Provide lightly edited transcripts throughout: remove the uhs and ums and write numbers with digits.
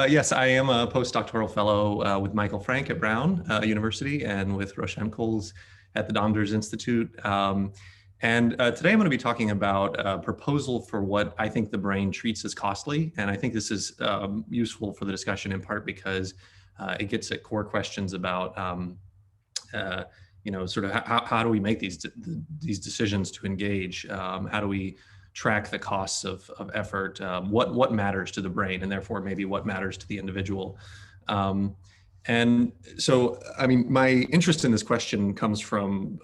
Yes, I am a postdoctoral fellow with Michael Frank at Brown University and with Roshan Kohls at the Domders Institute. Today I'm going to be talking about a proposal for what I think the brain treats as costly. And I think this is useful for the discussion in part because it gets at core questions about, sort of how do we make these decisions to engage? How do we track the costs of effort? What matters to the brain, and therefore maybe what matters to the individual? And so, I mean, my interest in this question comes from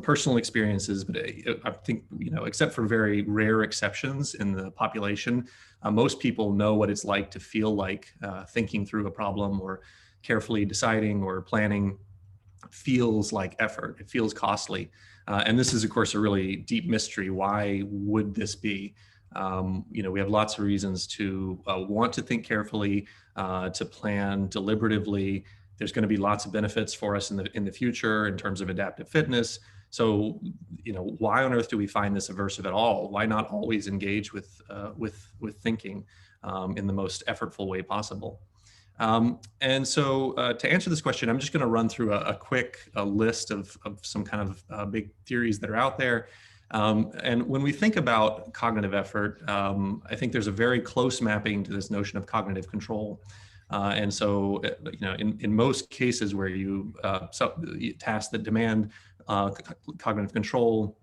personal experiences, but I think, except for very rare exceptions in the population, most people know what it's like to feel like thinking through a problem or carefully deciding or planning feels like effort. It feels costly. And this is, of course, a really deep mystery. Why would this be? We have lots of reasons to want to think carefully, to plan deliberatively. There's going to be lots of benefits for us in the future in terms of adaptive fitness. So, why on earth do we find this aversive at all? Why not always engage with thinking in the most effortful way possible? To answer this question, I'm just going to run through a quick list of some kind of big theories that are out there. And when we think about cognitive effort, I think there's a very close mapping to this notion of cognitive control. In most cases where you tasks that demand cognitive control,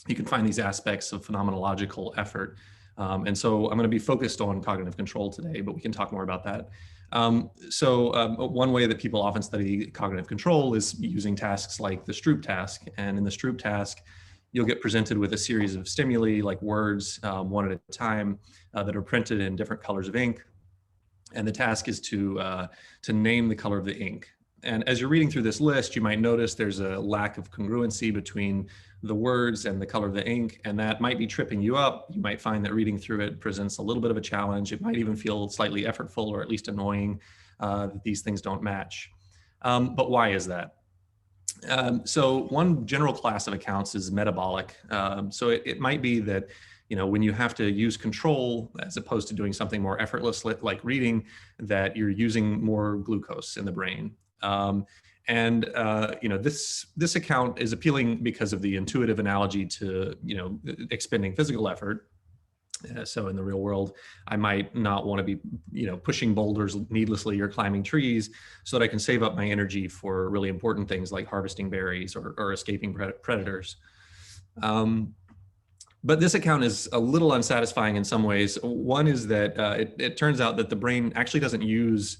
you can find these aspects of phenomenological effort. So I'm going to be focused on cognitive control today, but we can talk more about that. One way that people often study cognitive control is using tasks like the Stroop task. And in the Stroop task, you'll get presented with a series of stimuli like words, one at a time, that are printed in different colors of ink. And the task is to name the color of the ink. And as you're reading through this list, you might notice there's a lack of congruency between the words and the color of the ink, and that might be tripping you up. You might find that reading through it presents a little bit of a challenge. It might even feel slightly effortful or at least annoying that these things don't match. But why is that? So one general class of accounts is metabolic. So it might be that when you have to use control as opposed to doing something more effortless like reading, that you're using more glucose in the brain. This account is appealing because of the intuitive analogy to, expending physical effort. So in the real world, I might not want to be, pushing boulders needlessly or climbing trees so that I can save up my energy for really important things like harvesting berries or escaping predators. But this account is a little unsatisfying in some ways. One is that it turns out that the brain actually doesn't use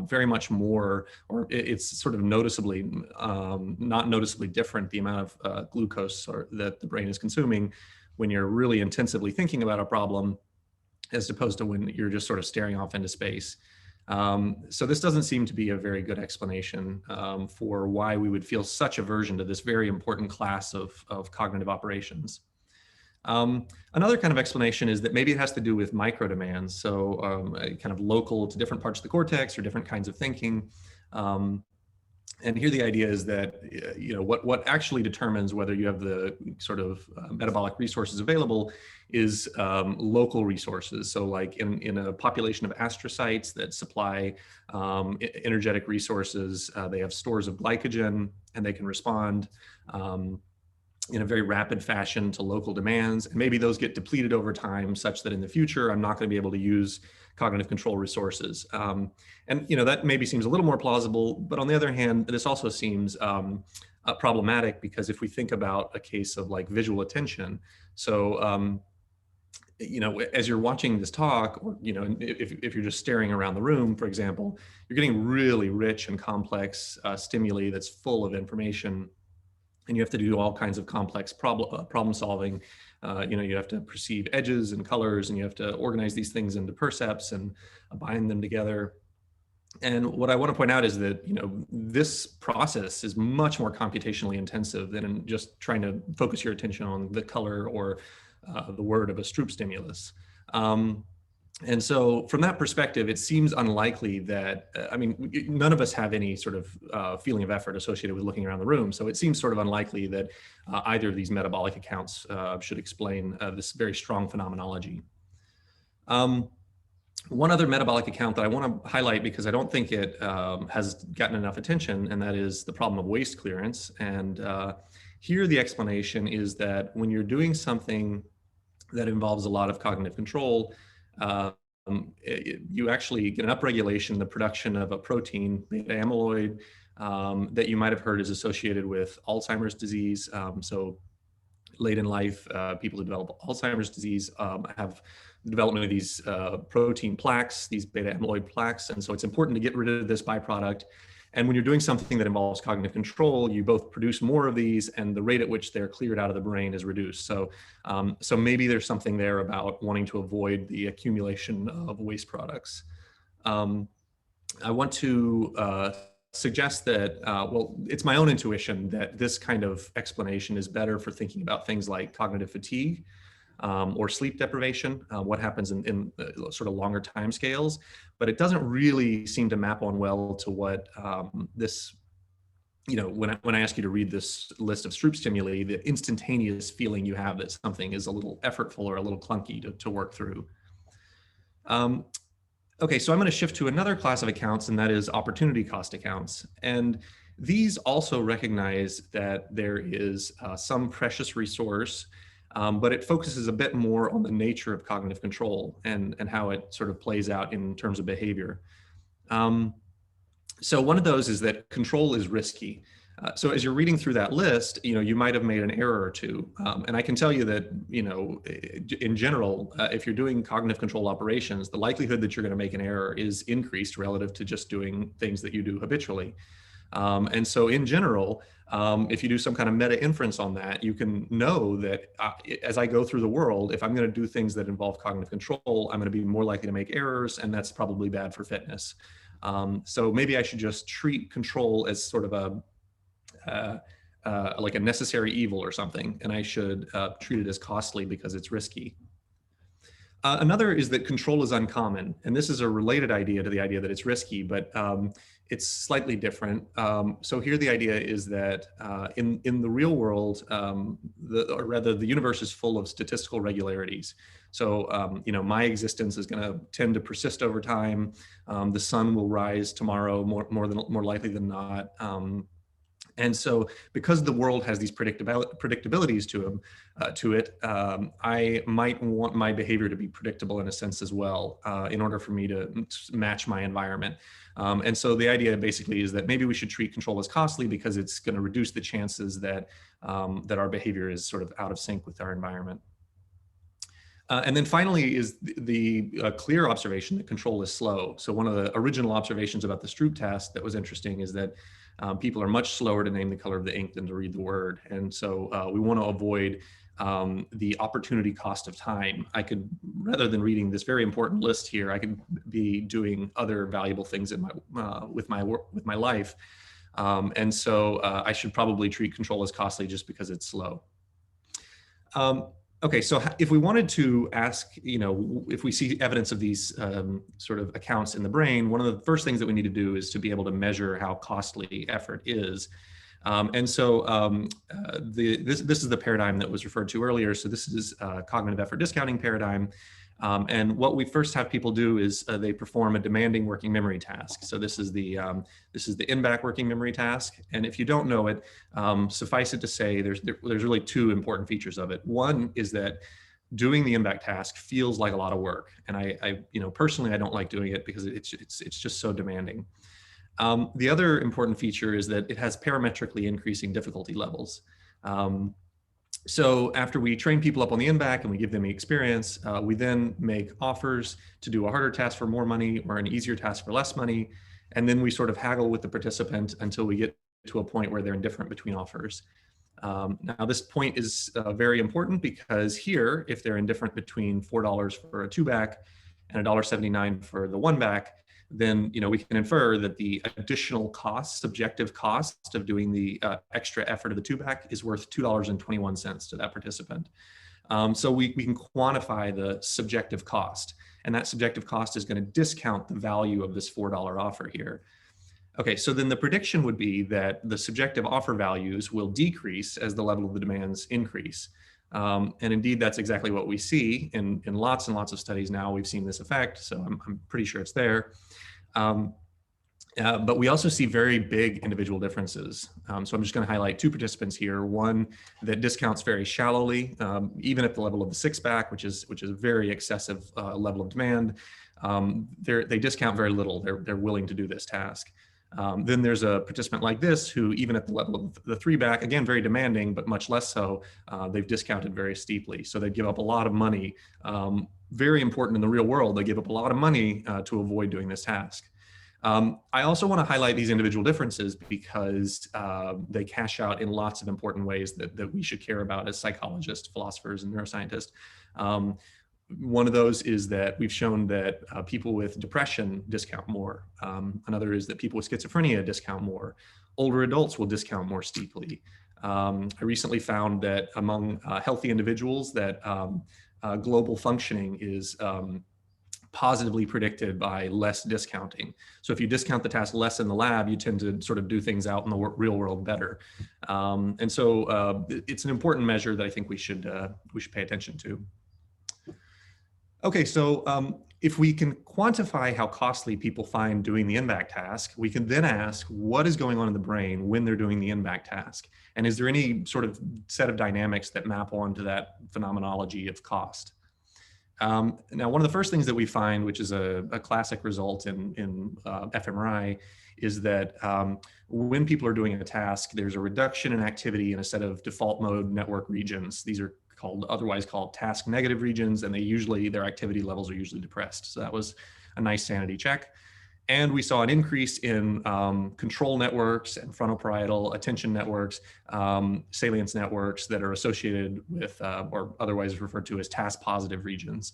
very much more, or it's sort of noticeably, not noticeably different, the amount of glucose that the brain is consuming when you're really intensively thinking about a problem, as opposed to when you're just sort of staring off into space. So this doesn't seem to be a very good explanation for why we would feel such aversion to this very important class of cognitive operations. Another kind of explanation is that maybe it has to do with micro demands, so kind of local to different parts of the cortex or different kinds of thinking. And here the idea is that what actually determines whether you have the sort of metabolic resources available is local resources. So like in a population of astrocytes that supply energetic resources, they have stores of glycogen and they can respond in a very rapid fashion to local demands. And maybe those get depleted over time such that in the future, I'm not going to be able to use cognitive control resources. That maybe seems a little more plausible, but on the other hand, this also seems problematic because if we think about a case of like visual attention, so, as you're watching this talk, or, if you're just staring around the room, for example, you're getting really rich and complex stimuli that's full of information. And you have to do all kinds of complex problem solving. You have to perceive edges and colors, and you have to organize these things into percepts and bind them together. And what I want to point out is that, this process is much more computationally intensive than in just trying to focus your attention on the color or the word of a Stroop stimulus. And so from that perspective, it seems unlikely that, none of us have any sort of feeling of effort associated with looking around the room. So it seems sort of unlikely that either of these metabolic accounts should explain this very strong phenomenology. One other metabolic account that I want to highlight because I don't think it has gotten enough attention, and that is the problem of waste clearance. And here the explanation is that when you're doing something that involves a lot of cognitive control, um, you actually get an upregulation in the production of a protein, beta amyloid, that you might have heard is associated with Alzheimer's disease. So late in life, people who develop Alzheimer's disease have the development of these protein plaques, these beta amyloid plaques. And so it's important to get rid of this byproduct. And when you're doing something that involves cognitive control, you both produce more of these and the rate at which they're cleared out of the brain is reduced. So, so maybe there's something there about wanting to avoid the accumulation of waste products. I want to suggest that, well, it's my own intuition that this kind of explanation is better for thinking about things like cognitive fatigue or sleep deprivation, what happens in sort of longer time scales, but it doesn't really seem to map on well to what this, you know, when I ask you to read this list of Stroop stimuli, the instantaneous feeling you have that something is a little effortful or a little clunky to work through. Okay, so I'm going to shift to another class of accounts, and that is opportunity cost accounts. And these also recognize that there is some precious resource, but it focuses a bit more on the nature of cognitive control and how it sort of plays out in terms of behavior. So one of those is that control is risky. So as you're reading through that list, you know, you might have made an error or two. And I can tell you that, you know, in general, if you're doing cognitive control operations, the likelihood that you're going to make an error is increased relative to just doing things that you do habitually. And so in general, if you do some kind of meta inference on that, you can know that as I go through the world, if I'm going to do things that involve cognitive control, I'm going to be more likely to make errors, and that's probably bad for fitness. So maybe I should just treat control as sort of a like a necessary evil or something, and I should treat it as costly because it's risky. Another is that control is uncommon, and this is a related idea to the idea that it's risky, but it's slightly different. So here the idea is that in the real world, or rather the universe is full of statistical regularities. So you know, my existence is going to tend to persist over time. The sun will rise tomorrow more likely than not. And so because the world has these predictabilities to it, I might want my behavior to be predictable in a sense as well, in order for me to match my environment. And so the idea basically is that maybe we should treat control as costly because it's going to reduce the chances that, that our behavior is sort of out of sync with our environment. And then finally is the clear observation that control is slow. So one of the original observations about the Stroop test that was interesting is that people are much slower to name the color of the ink than to read the word. And so we want to avoid the opportunity cost of time. I could, rather than reading this very important list here, I could be doing other valuable things in with my life. And so I should probably treat control as costly just because it's slow. Okay, so if we wanted to ask, you know, if we see evidence of these sort of accounts in the brain, one of the first things that we need to do is to be able to measure how costly effort is. And so this is the paradigm that was referred to earlier. So this is cognitive effort discounting paradigm. And what we first have people do is they perform a demanding working memory task. So this is the in-back working memory task. And if you don't know it, suffice it to say, there's really two important features of it. One is that doing the in-back task feels like a lot of work. And I you know, personally, I don't like doing it because it's just so demanding. The other important feature is that it has parametrically increasing difficulty levels. So after we train people up on the in-back and we give them the experience, we then make offers to do a harder task for more money or an easier task for less money. And then we sort of haggle with the participant until we get to a point where they're indifferent between offers. Now this point is very important because here, if they're indifferent between $4 for a 2-back and $1.79 for the 1-back, then you know we can infer that the additional cost, subjective cost of doing the extra effort of the 2-back is worth $2.21 to that participant. So we can quantify the subjective cost, and that subjective cost is going to discount the value of this $4 offer here. Okay, so then the prediction would be that the subjective offer values will decrease as the level of the demands increase. And indeed, that's exactly what we see in lots and lots of studies now. We've seen this effect, so I'm pretty sure it's there. But we also see very big individual differences. So I'm just going to highlight two participants here. One that discounts very shallowly, even at the level of the six-pack, which is a very excessive level of demand. They discount very little. They're willing to do this task. Then there's a participant like this who, even at the level of the three-back, again, very demanding, but much less so, they've discounted very steeply. So they give up a lot of money. Very important in the real world, they give up a lot of money to avoid doing this task. I also want to highlight these individual differences because they cash out in lots of important ways that we should care about as psychologists, philosophers, and neuroscientists. One of those is that we've shown that people with depression discount more. Another is that people with schizophrenia discount more. Older adults will discount more steeply. I recently found that among healthy individuals that global functioning is positively predicted by less discounting. So if you discount the task less in the lab, you tend to sort of do things out in the real world better. And so it's an important measure that I think we should pay attention to. Okay, so if we can quantify how costly people find doing the in-back task, we can then ask what is going on in the brain when they're doing the in-back task? And is there any sort of set of dynamics that map onto that phenomenology of cost? Now, one of the first things that we find, which is a classic result in fMRI, is that when people are doing a task, there's a reduction in activity in a set of default mode network regions. These are otherwise called task negative regions, and their activity levels are usually depressed. So that was a nice sanity check. And we saw an increase in control networks and frontoparietal attention networks, salience networks that are associated with, or otherwise referred to as task positive regions.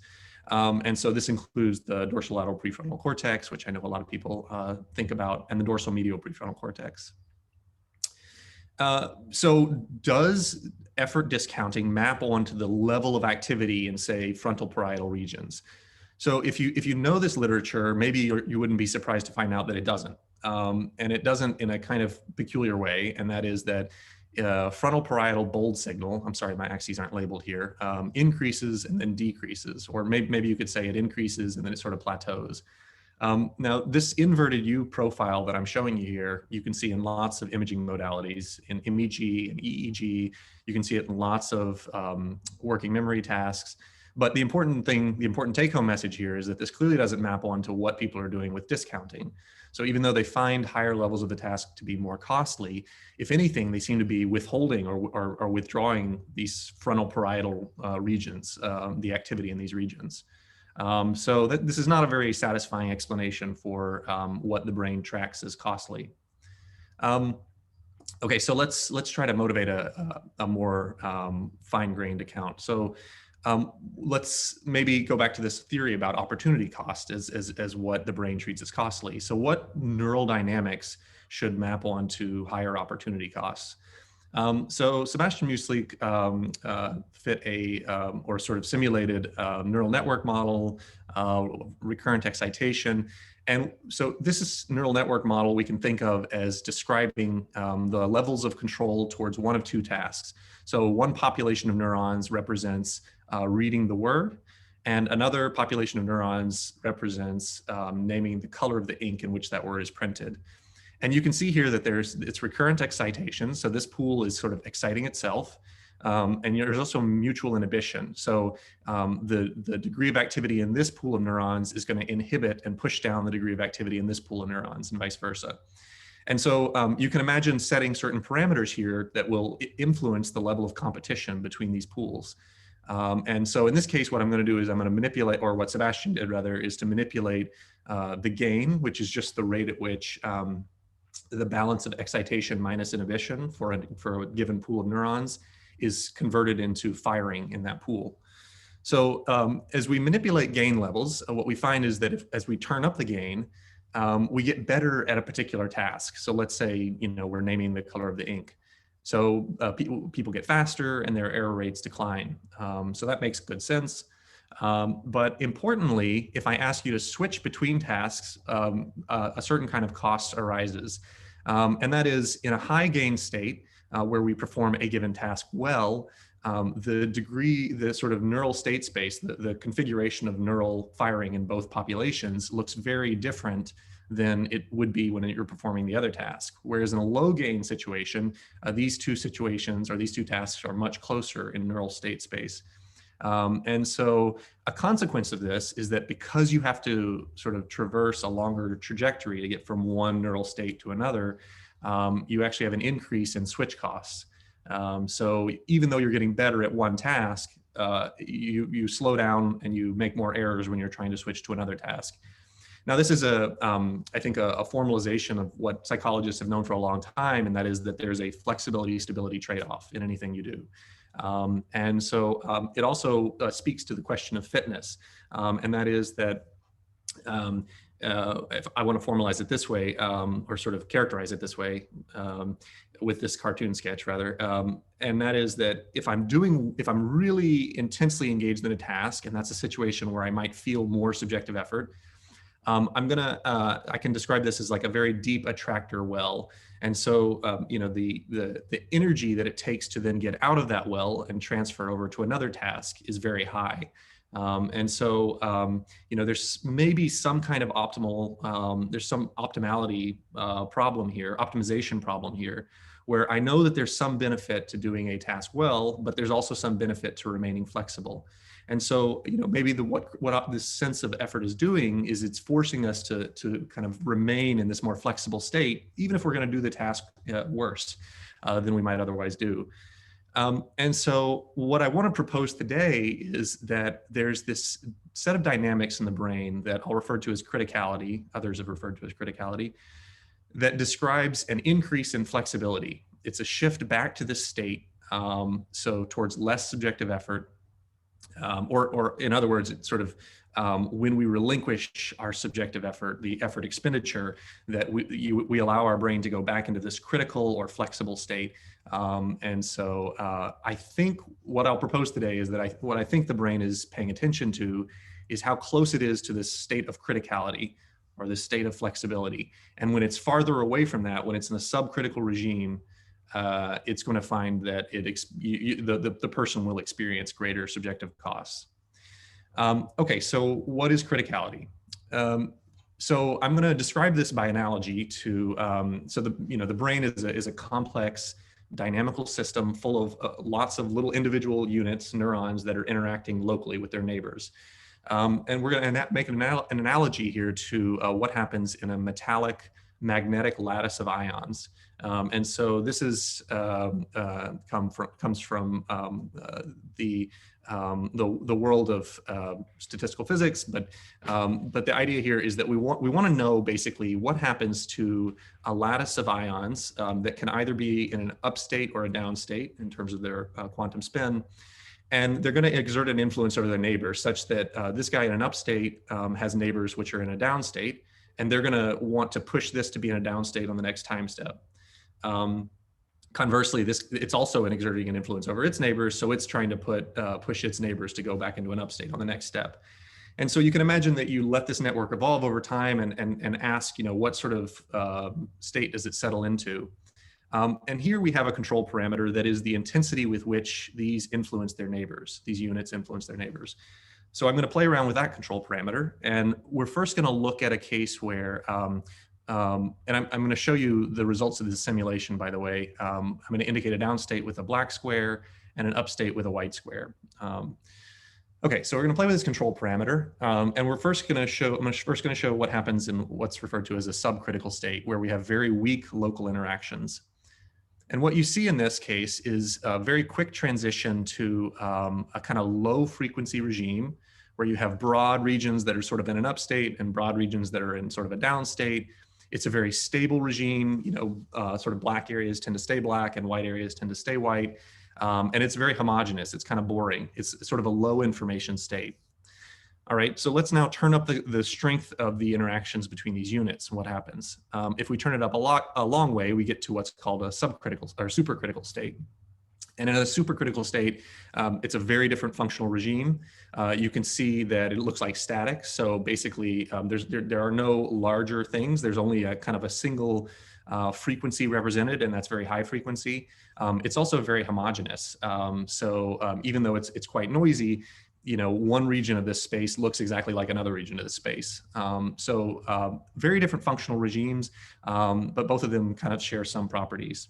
And so this includes the dorsolateral prefrontal cortex, which I know a lot of people think about, and the dorsal medial prefrontal cortex. So does effort discounting map onto the level of activity in, say, frontal parietal regions? So if you know this literature, maybe you wouldn't be surprised to find out that it doesn't. And it doesn't in a kind of peculiar way, and that is that frontal parietal bold signal, I'm sorry, my axes aren't labeled here, increases and then decreases, or maybe you could say it increases and then it sort of plateaus. Now, this inverted U profile that I'm showing you here, you can see in lots of imaging modalities, in MEG and EEG. You can see it in lots of working memory tasks. But the important take-home message here is that this clearly doesn't map onto what people are doing with discounting. So even though they find higher levels of the task to be more costly, if anything, they seem to be withholding or withdrawing these frontal parietal regions, the activity in these regions. So this is not a very satisfying explanation for what the brain tracks as costly. Okay, so let's try to motivate a more fine-grained account. So let's maybe go back to this theory about opportunity cost as what the brain treats as costly. So what neural dynamics should map onto higher opportunity costs? So Sebastian Mueslik fit or sort of simulated neural network model, recurrent excitation. And so this neural network model we can think of as describing the levels of control towards one of two tasks. So one population of neurons represents reading the word, and another population of neurons represents naming the color of the ink in which that word is printed. And you can see here that it's recurrent excitation. So this pool is sort of exciting itself. And there's also mutual inhibition. So the degree of activity in this pool of neurons is going to inhibit and push down the degree of activity in this pool of neurons and vice versa. And so you can imagine setting certain parameters here that will influence the level of competition between these pools. And so in this case, what I'm going to do is I'm going to manipulate, or what Sebastian did rather, is to manipulate the gain, which is just the rate at which the balance of excitation minus inhibition for a given pool of neurons is converted into firing in that pool. So as we manipulate gain levels, what we find is that as we turn up the gain, we get better at a particular task. So let's say, we're naming the color of the ink. So people get faster and their error rates decline. So that makes good sense. But importantly, if I ask you to switch between tasks, a certain kind of cost arises. And that is in a high gain state where we perform a given task well, the degree, the sort of neural state space, the configuration of neural firing in both populations looks very different than it would be when you're performing the other task. Whereas in a low gain situation, these two situations or these two tasks are much closer in neural state space. And so a consequence of this is that because you have to sort of traverse a longer trajectory to get from one neural state to another, you actually have an increase in switch costs. So even though you're getting better at one task, you slow down and you make more errors when you're trying to switch to another task. Now, this is I think a formalization of what psychologists have known for a long time, and that is that there's a flexibility-stability trade-off in anything you do. And so it also speaks to the question of fitness, and that is that if I want to formalize it this way, or sort of characterize it this way, with this cartoon sketch rather, and that is that if I'm really intensely engaged in a task, and that's a situation where I might feel more subjective effort, I can describe this as like a very deep attractor well. And so, the energy that it takes to then get out of that well and transfer over to another task is very high. And so, there's maybe some kind of there's some optimality problem here, optimization problem here, where I know that there's some benefit to doing a task well, but there's also some benefit to remaining flexible. And so, maybe what this sense of effort is doing is it's forcing us to kind of remain in this more flexible state, even if we're going to do the task worse than we might otherwise do. And so what I want to propose today is that there's this set of dynamics in the brain that I'll refer to as criticality, others have referred to as criticality, that describes an increase in flexibility. It's a shift back to this state, so towards less subjective effort, or in other words, it's sort of when we relinquish our subjective effort, the effort expenditure, that we allow our brain to go back into this critical or flexible state. And so I think what I'll propose today is that what I think the brain is paying attention to is how close it is to this state of criticality or this state of flexibility. And when it's farther away from that, when it's in a subcritical regime, it's going to find that the person will experience greater subjective costs. Okay, so what is criticality? So I'm going to describe this by analogy to so the brain is a complex dynamical system full of lots of little individual units, neurons that are interacting locally with their neighbors. And we're going to make an analogy here to what happens in a metallic magnetic lattice of ions. And so this is comes from the world of statistical physics, but the idea here is that we want to know basically what happens to a lattice of ions that can either be in an upstate or a downstate in terms of their quantum spin. And they're going to exert an influence over their neighbors such that this guy in an upstate has neighbors which are in a downstate, and they're going to want to push this to be in a downstate on the next time step. Conversely, it's also exerting an influence over its neighbors, so it's trying to push its neighbors to go back into an upstate on the next step. And so you can imagine that you let this network evolve over time and ask, what sort of state does it settle into? And here we have a control parameter that is the intensity with which these influence their neighbors, these units influence their neighbors. So I'm going to play around with that control parameter, and we're first going to look at a case where, and I'm going to show you the results of this simulation, by the way. I'm going to indicate a downstate with a black square and an upstate with a white square. Okay, so we're going to play with this control parameter, and we're first going to show, I'm first going to show what happens in what's referred to as a subcritical state, where we have very weak local interactions. And what you see in this case is a very quick transition to a kind of low frequency regime where you have broad regions that are sort of in an upstate and broad regions that are in sort of a downstate. It's a very stable regime, sort of black areas tend to stay black and white areas tend to stay white. And it's very homogeneous. It's kind of boring. It's sort of a low information state. All right, so let's now turn up the strength of the interactions between these units and what happens. If we turn it up a long way, we get to what's called a subcritical or supercritical state. And in a supercritical state, it's a very different functional regime. You can see that it looks like static. So basically, there are no larger things. There's only a kind of a single frequency represented, and that's very high frequency. It's also very homogeneous. Even though it's quite noisy, one region of this space looks exactly like another region of this space. Very different functional regimes, but both of them kind of share some properties.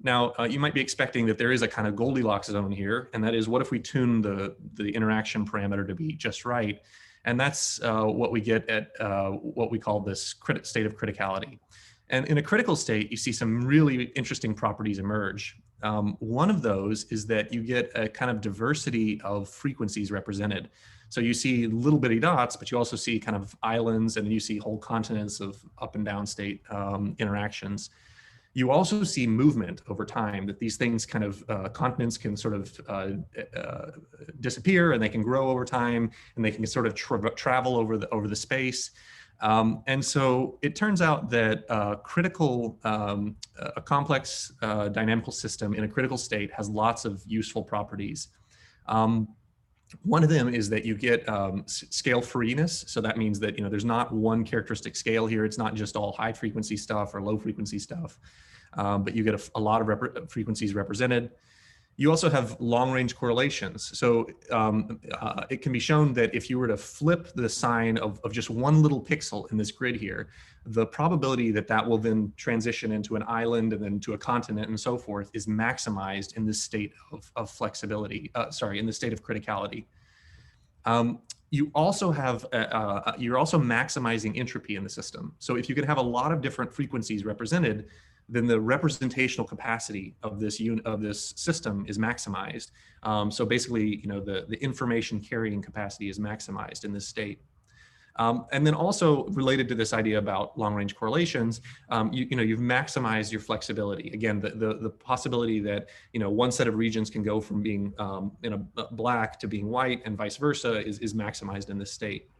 Now, you might be expecting that there is a kind of Goldilocks zone here, and that is, what if we tune the interaction parameter to be just right? And that's what we get at what we call this state of criticality. And in a critical state, you see some really interesting properties emerge. One of those is that you get a kind of diversity of frequencies represented. So you see little bitty dots, but you also see kind of islands, and then you see whole continents of up and down state interactions. You also see movement over time, that these things kind of, continents can sort of disappear, and they can grow over time, and they can sort of travel over the space. And so it turns out that a complex dynamical system in a critical state has lots of useful properties. One of them is that you get scale freeness. So that means that there's not one characteristic scale here. It's not just all high frequency stuff or low frequency stuff, but you get a lot of frequencies represented. You also have long range correlations. So it can be shown that if you were to flip the sign of just one little pixel in this grid here, the probability that that will then transition into an island and then to a continent and so forth is maximized in this state of flexibility, in the state of criticality. You also have, you're also maximizing entropy in the system. So if you can have a lot of different frequencies represented, then the representational capacity of this system is maximized. So basically, the information carrying capacity is maximized in this state. And then also related to this idea about long-range correlations, you've maximized your flexibility. Again, the possibility that one set of regions can go from being black to being white and vice versa is maximized in this state.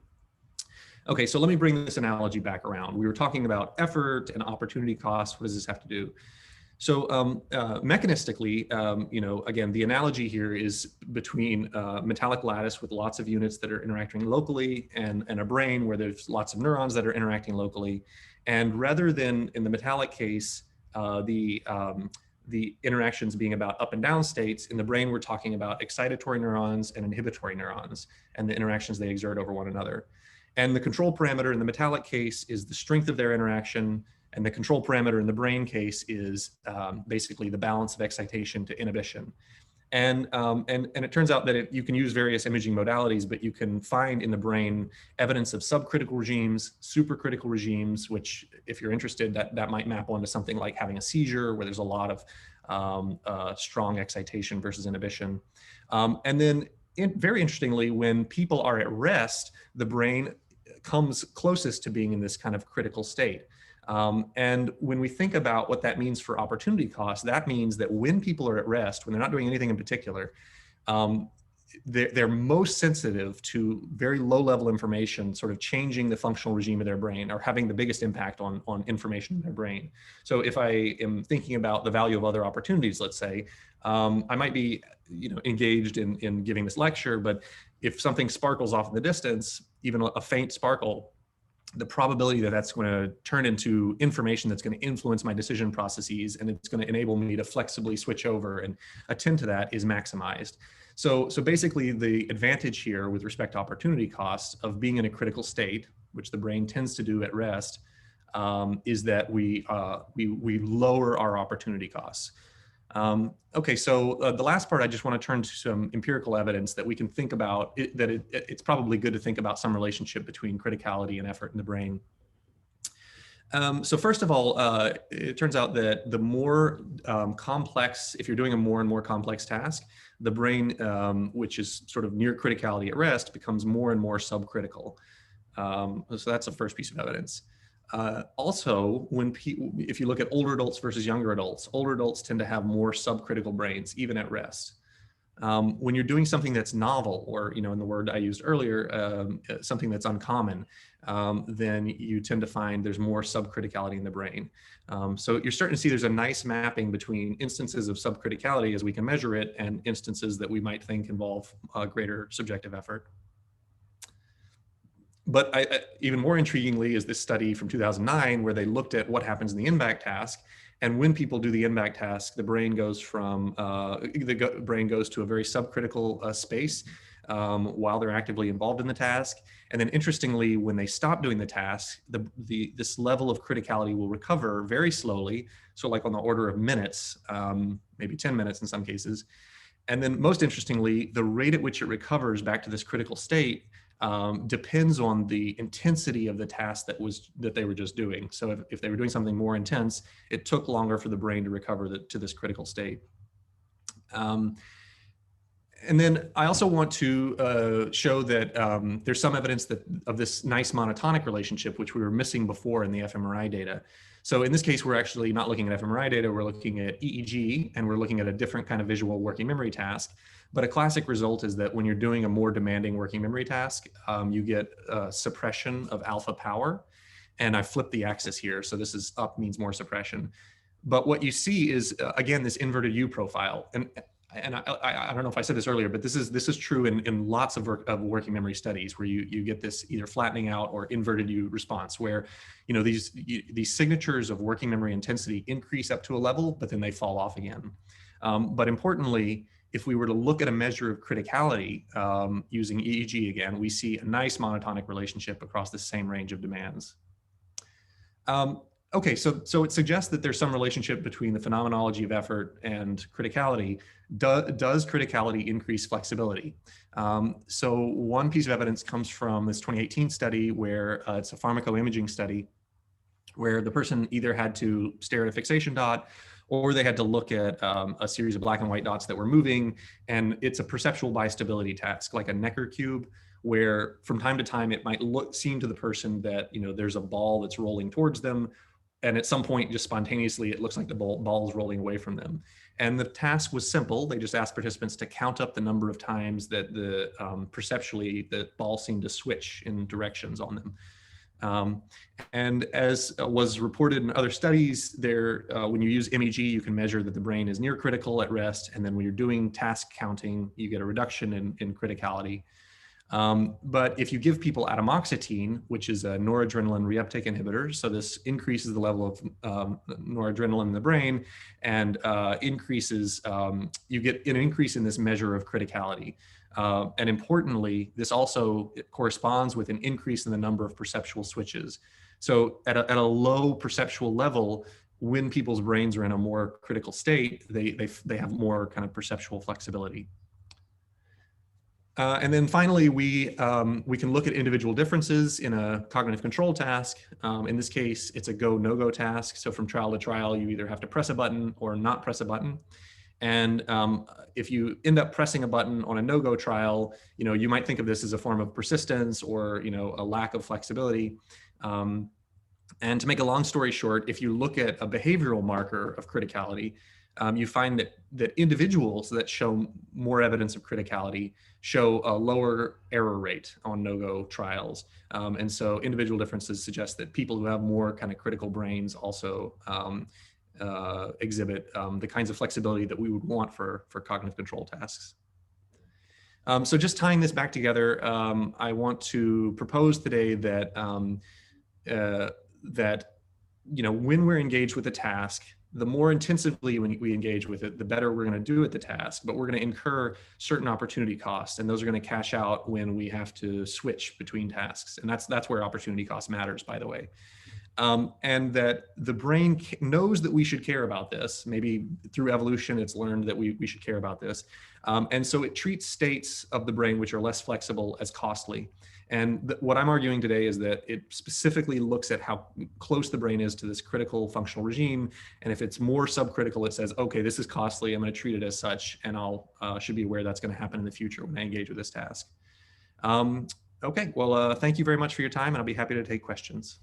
Okay, so let me bring this analogy back around. We were talking about effort and opportunity costs. What does this have to do? So mechanistically, again, the analogy here is between a metallic lattice with lots of units that are interacting locally and a brain where there's lots of neurons that are interacting locally. And rather than in the metallic case, the interactions being about up and down states, in the brain we're talking about excitatory neurons and inhibitory neurons and the interactions they exert over one another. And the control parameter in the metallic case is the strength of their interaction, and the control parameter in the brain case is basically the balance of excitation to inhibition. And it turns out that you can use various imaging modalities, but you can find in the brain evidence of subcritical regimes, supercritical regimes, which, if you're interested, that might map onto something like having a seizure where there's a lot of strong excitation versus inhibition. And then very interestingly, when people are at rest, the brain comes closest to being in this kind of critical state. And when we think about what that means for opportunity costs, that means that when people are at rest, when they're not doing anything in particular, they're most sensitive to very low-level information, sort of changing the functional regime of their brain or having the biggest impact on information in their brain. So if I am thinking about the value of other opportunities, let's say, I might be engaged in giving this lecture, but if something sparkles off in the distance, even a faint sparkle, the probability that that's going to turn into information that's going to influence my decision processes and it's going to enable me to flexibly switch over and attend to that is maximized. So basically the advantage here with respect to opportunity costs of being in a critical state, which the brain tends to do at rest, is that we lower our opportunity costs. Okay, so the last part, I just want to turn to some empirical evidence that we can think about, it's probably good to think about some relationship between criticality and effort in the brain. So first of all, it turns out that the more complex, if you're doing a more and more complex task, the brain, which is sort of near criticality at rest, becomes more and more subcritical. So that's the first piece of evidence. Also, if you look at older adults versus younger adults tend to have more subcritical brains, even at rest. When you're doing something that's novel, or in the word I used earlier, something that's uncommon, then you tend to find there's more subcriticality in the brain. So you're starting to see there's a nice mapping between instances of subcriticality as we can measure it and instances that we might think involve greater subjective effort. But even more intriguingly is this study from 2009 where they looked at what happens in the in-back task. And when people do the in-back task, the brain goes from to a very subcritical space while they're actively involved in the task. And then interestingly, when they stop doing the task, this level of criticality will recover very slowly. So like on the order of minutes, maybe 10 minutes in some cases. And then most interestingly, the rate at which it recovers back to this critical state depends on the intensity of the task that they were just doing. So if they were doing something more intense, it took longer for the brain to recover to this critical state. And then I also want to show that there's some evidence of this nice monotonic relationship, which we were missing before in the fMRI data. So in this case, we're actually not looking at fMRI data, we're looking at EEG, and we're looking at a different kind of visual working memory task. But a classic result is that when you're doing a more demanding working memory task, you get suppression of alpha power. And I flipped the axis here, so this is up means more suppression. But what you see is, again, this inverted U profile. And I don't know if I said this earlier, but this is true in lots of working memory studies where you get this either flattening out or inverted U response, where these signatures of working memory intensity increase up to a level, but then they fall off again. But importantly, if we were to look at a measure of criticality using EEG again, we see a nice monotonic relationship across the same range of demands. Okay, so it suggests that there's some relationship between the phenomenology of effort and criticality. Does criticality increase flexibility? So one piece of evidence comes from this 2018 study where it's a pharmacoimaging study where the person either had to stare at a fixation dot or they had to look at a series of black and white dots that were moving. And it's a perceptual biostability task, like a Necker cube, where from time to time it might seem to the person that there's a ball that's rolling towards them, and at some point just spontaneously it looks like the ball is rolling away from them. And the task was simple. They just asked participants to count up the number of times that perceptually the ball seemed to switch in directions on them. And as was reported in other studies, when you use MEG, you can measure that the brain is near critical at rest. And then when you're doing task counting, you get a reduction in criticality. But if you give people atomoxetine, which is a noradrenaline reuptake inhibitor, so this increases the level of noradrenaline in the brain and you get an increase in this measure of criticality. And importantly, this also corresponds with an increase in the number of perceptual switches. So at a low perceptual level, when people's brains are in a more critical state, they have more kind of perceptual flexibility. And then finally, we can look at individual differences in a cognitive control task. In this case, it's a go, no-go task. So from trial to trial, you either have to press a button or not press a button. And if you end up pressing a button on a no-go trial, you might think of this as a form of persistence or a lack of flexibility. And to make a long story short, if you look at a behavioral marker of criticality, you find that individuals that show more evidence of criticality show a lower error rate on no-go trials. And so individual differences suggest that people who have more kind of critical brains also exhibit the kinds of flexibility that we would want for cognitive control tasks. So just tying this back together, I want to propose today that when we're engaged with a task, the more intensively we engage with it, the better we're going to do at the task, but we're going to incur certain opportunity costs, and those are going to cash out when we have to switch between tasks. And that's where opportunity cost matters, by the way. And that the brain knows that we should care about this. Maybe through evolution, it's learned that we should care about this. And so it treats states of the brain which are less flexible as costly. And what I'm arguing today is that it specifically looks at how close the brain is to this critical functional regime. And if it's more subcritical, it says, okay, this is costly, I'm going to treat it as such, and I'll should be aware that's going to happen in the future when I engage with this task. Okay, well, thank you very much for your time, and I'll be happy to take questions.